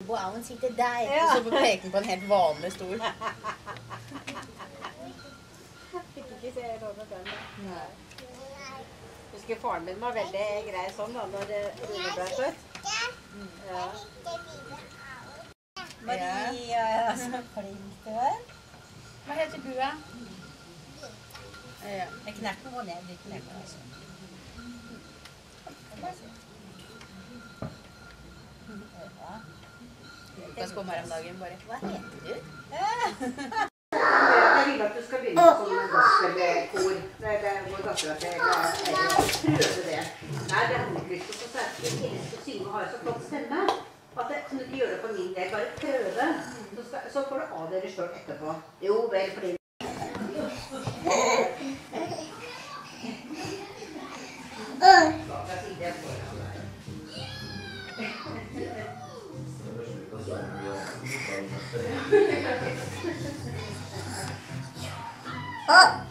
Wowen sitter der, og så peker den på en helt vanlig stol. Fikk ikke se Rune den da. Husker faren min var veldig grei sånn da, når Rune ble født. Ja. Maria, så flink du er. Hva heter du da? Ja. Jeg knekker gå ned, de knekker altså. Hva skal komme her om dagen, bare. Hva heter du? Jeg vil at du skal begynne som gospelkor. Det er vår datter at jeg prøve det. Nei, det handler ikke lyst til å elske å synge og ha så flott stemme. At jeg kan ikke gjøre det for min del, bare prøve. Så får du avgjøre selv etterpå. Jo, vel, fordi... Ah!